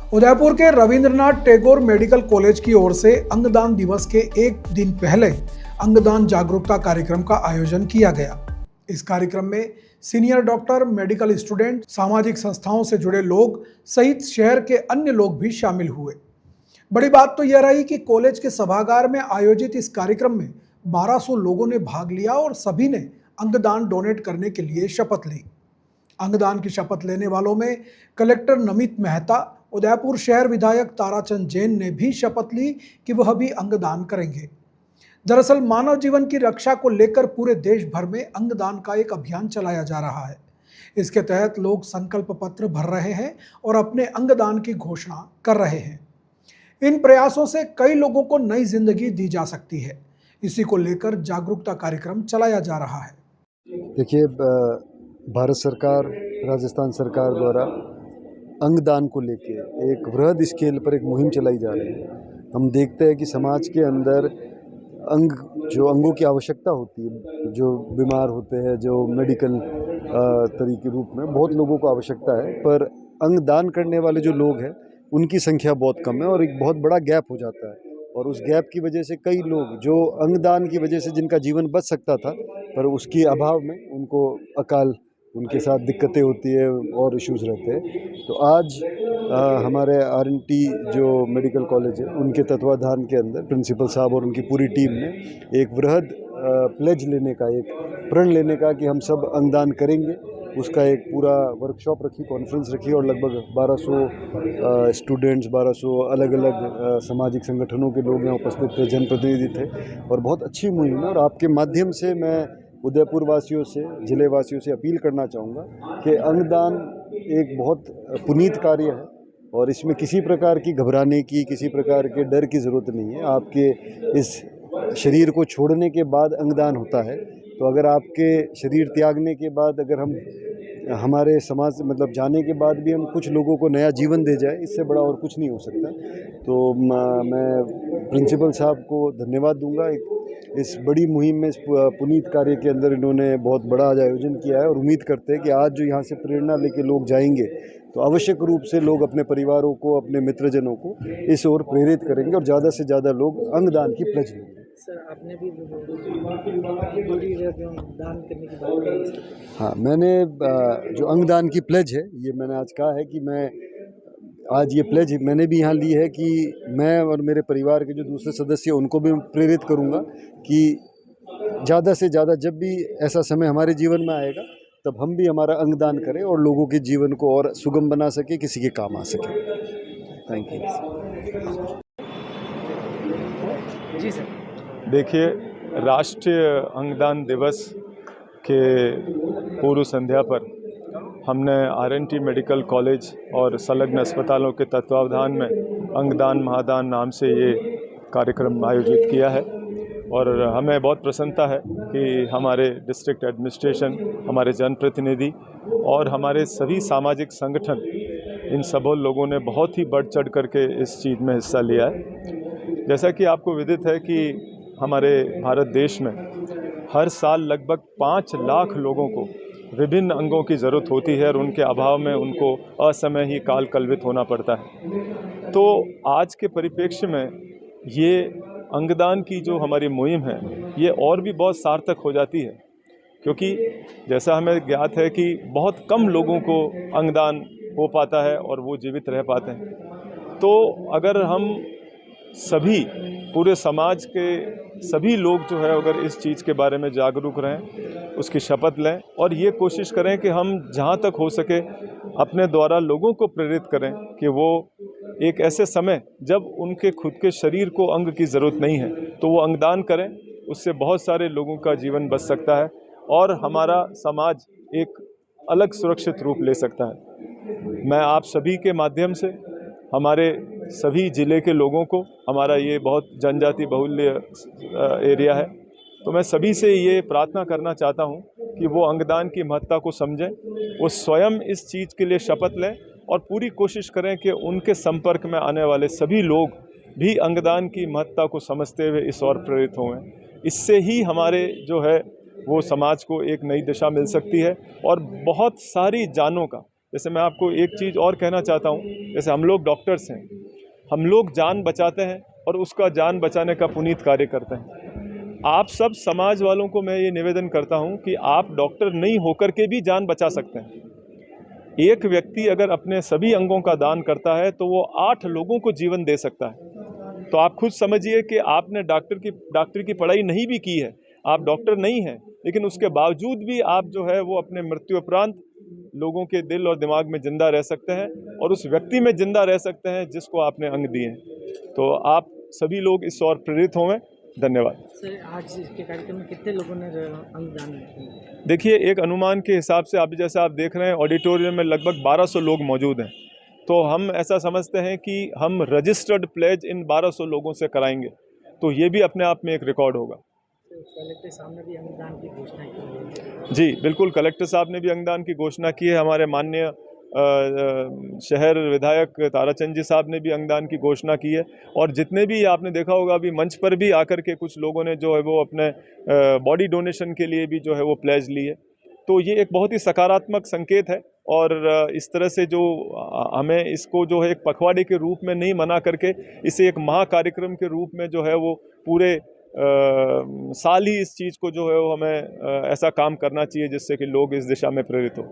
उदयपुर के Rabindranath Tagore medical college की ओर से अंगदान दिवस के एक दिन पहले अंगदान जागरूकता कार्यक्रम का आयोजन किया गया। इस कार्यक्रम में सीनियर डॉक्टर, मेडिकल स्टूडेंट, सामाजिक संस्थाओं से जुड़े लोग सहित शहर के अन्य लोग भी शामिल हुए। बड़ी बात तो यह रही कि कॉलेज के सभागार में आयोजित इस कार्यक्रम में 1200 लोगों ने भाग लिया और सभी ने अंगदान डोनेट करने के लिए शपथ ली। अंगदान की शपथ लेने वालों में कलेक्टर नमित मेहता, उदयपुर शहर विधायक ताराचंद जैन ने भी शपथ ली कि वह भी अंगदान करेंगे। दरअसल मानव जीवन की रक्षा को लेकर पूरे देश भर में अंगदान का एक अभियान चलाया जा रहा है। इसके तहत लोग संकल्प पत्र भर रहे हैं और अपने अंगदान की घोषणा कर रहे हैं। इन प्रयासों से कई लोगों को नई जिंदगी दी जा सकती है। इसी को लेकर जागरूकता कार्यक्रम चलाया जा रहा है। देखिए, भारत सरकार, राजस्थान सरकार द्वारा अंगदान को लेके एक वृहद स्केल पर एक मुहिम चलाई जा रही है। हम देखते हैं कि समाज के अंदर अंगों की आवश्यकता होती है, जो बीमार होते हैं, जो मेडिकल तरीके रूप में बहुत लोगों को आवश्यकता है, पर अंगदान करने वाले जो लोग हैं उनकी संख्या बहुत कम है और एक बहुत बड़ा गैप हो जाता है। और उस गैप की वजह से कई लोग जो अंगदान की वजह से जिनका जीवन बच सकता था, पर उसके अभाव में उनको अकाल, उनके साथ दिक्कतें होती है और इश्यूज़ रहते हैं। तो आज हमारे RNT जो मेडिकल कॉलेज है उनके तत्वाधान के अंदर प्रिंसिपल साहब और उनकी पूरी टीम ने एक वृहद प्लेज लेने का, एक प्रण लेने का कि हम सब अंगदान करेंगे, उसका एक पूरा वर्कशॉप रखी, कॉन्फ्रेंस रखी और लगभग 1200 स्टूडेंट्स, 1200 अलग अलग सामाजिक संगठनों के लोग यहाँ उपस्थित थे, जनप्रतिनिधि थे और बहुत अच्छी मुहिम है। और आपके माध्यम से मैं उदयपुर वासियों से, जिले वासियों से अपील करना चाहूँगा कि अंगदान एक बहुत पुनीत कार्य है और इसमें किसी प्रकार की घबराने की, किसी प्रकार के डर की ज़रूरत नहीं है। आपके इस शरीर को छोड़ने के बाद अंगदान होता है, तो अगर आपके शरीर त्यागने के बाद अगर हम हमारे समाज से जाने के बाद भी हम कुछ लोगों को नया जीवन दे जाए, इससे बड़ा और कुछ नहीं हो सकता। तो मैं प्रिंसिपल साहब को धन्यवाद दूंगा। इस बड़ी मुहिम में, इस पुनीत कार्य के अंदर इन्होंने बहुत बड़ा आयोजन किया है और उम्मीद करते हैं कि आज जो यहाँ से प्रेरणा लेके लोग जाएंगे तो आवश्यक रूप से लोग अपने परिवारों को, अपने मित्रजनों को इस ओर प्रेरित करेंगे और ज़्यादा से ज़्यादा लोग अंगदान की प्लेज लेंगे। सर, आपने भी दान करने की बात कही। हाँ, मैंने जो अंगदान की प्लेज है, ये मैंने आज कहा है कि मैं आज ये प्लेज मैंने भी यहाँ ली है कि मैं और मेरे परिवार के जो दूसरे सदस्य उनको भी प्रेरित करूँगा कि ज़्यादा से ज़्यादा जब भी ऐसा समय हमारे जीवन में आएगा तब हम भी हमारा अंगदान करें और लोगों के जीवन को और सुगम बना सके, किसी के काम आ सके। Thank you. जी सर। देखिए, राष्ट्रीय अंगदान दिवस के पूर्व संध्या पर हमने RNT मेडिकल कॉलेज और संलग्न अस्पतालों के तत्वावधान में अंगदान महादान नाम से ये कार्यक्रम आयोजित किया है और हमें बहुत प्रसन्नता है कि हमारे डिस्ट्रिक्ट एडमिनिस्ट्रेशन, हमारे जनप्रतिनिधि और हमारे सभी सामाजिक संगठन, इन सभी लोगों ने बहुत ही बढ़ चढ़ करके इस चीज़ में हिस्सा लिया है। जैसा कि आपको विदित है कि हमारे भारत देश में हर साल लगभग 5 लाख लोगों को विभिन्न अंगों की ज़रूरत होती है और उनके अभाव में उनको असमय ही काल कलवित होना पड़ता है। तो आज के परिप्रेक्ष्य में ये अंगदान की जो हमारी मुहिम है, ये और भी बहुत सार्थक हो जाती है, क्योंकि जैसा हमें ज्ञात है कि बहुत कम लोगों को अंगदान हो पाता है और वो जीवित रह पाते हैं। तो अगर हम सभी, पूरे समाज के सभी लोग जो है अगर इस चीज़ के बारे में जागरूक रहें, उसकी शपथ लें और ये कोशिश करें कि हम जहाँ तक हो सके अपने द्वारा लोगों को प्रेरित करें कि वो एक ऐसे समय जब उनके खुद के शरीर को अंग की ज़रूरत नहीं है तो वो अंगदान करें। उससे बहुत सारे लोगों का जीवन बच सकता है और हमारा समाज एक अलग सुरक्षित रूप ले सकता है। मैं आप सभी के माध्यम से हमारे सभी ज़िले के लोगों को, हमारा ये बहुत जनजाति बहुल्य एरिया है, तो मैं सभी से ये प्रार्थना करना चाहता हूँ कि वो अंगदान की महत्ता को समझें, वो स्वयं इस चीज़ के लिए शपथ लें और पूरी कोशिश करें कि उनके संपर्क में आने वाले सभी लोग भी अंगदान की महत्ता को समझते हुए इस ओर प्रेरित हों। इससे ही हमारे जो है वो समाज को एक नई दिशा मिल सकती है और बहुत सारी जानों का, जैसे मैं आपको एक चीज़ और कहना चाहता हूँ, जैसे हम लोग डॉक्टर्स हैं, हम लोग जान बचाते हैं और उसका जान बचाने का पुनीत कार्य करते हैं। आप सब समाज वालों को मैं ये निवेदन करता हूँ कि आप डॉक्टर नहीं होकर के भी जान बचा सकते हैं। एक व्यक्ति अगर अपने सभी अंगों का दान करता है तो वो 8 लोगों को जीवन दे सकता है। तो आप खुद समझिए कि आपने डॉक्टर की पढ़ाई नहीं भी की है, आप डॉक्टर नहीं हैं, लेकिन उसके बावजूद भी आप जो है वो अपने मृत्यु उपरांत लोगों के दिल और दिमाग में जिंदा रह सकते हैं और उस व्यक्ति में जिंदा रह सकते हैं जिसको आपने अंग दिए हैं। तो आप सभी लोग इस ओर प्रेरित हों। धन्यवाद। सर, आज के कार्यक्रम में कितने लोगों ने अंगदान किया? देखिए, एक अनुमान के हिसाब से अभी जैसे आप देख रहे हैं ऑडिटोरियम में लगभग 1200 लोग मौजूद हैं, तो हम ऐसा समझते हैं कि हम रजिस्टर्ड प्लेज इन 1200 लोगों से कराएंगे, तो ये भी अपने आप में एक रिकॉर्ड होगा। कलेक्टर साहब ने भी अंगदान की घोषणा की है। जी बिल्कुल, कलेक्टर साहब ने भी अंगदान की घोषणा की है। हमारे माननीय शहर विधायक ताराचंद जी साहब ने भी अंगदान की घोषणा की है और जितने भी आपने देखा होगा अभी मंच पर भी आकर के कुछ लोगों ने जो है वो अपने बॉडी डोनेशन के लिए भी जो है वो प्लेज ली है। तो ये एक बहुत ही सकारात्मक संकेत है और इस तरह से जो हमें इसको जो है एक पखवाड़े के रूप में नहीं मना करके इसे एक महा कार्यक्रम के रूप में जो है वो पूरे साल ही इस चीज़ को जो है वो हमें ऐसा काम करना चाहिए जिससे कि लोग इस दिशा में प्रेरित हो।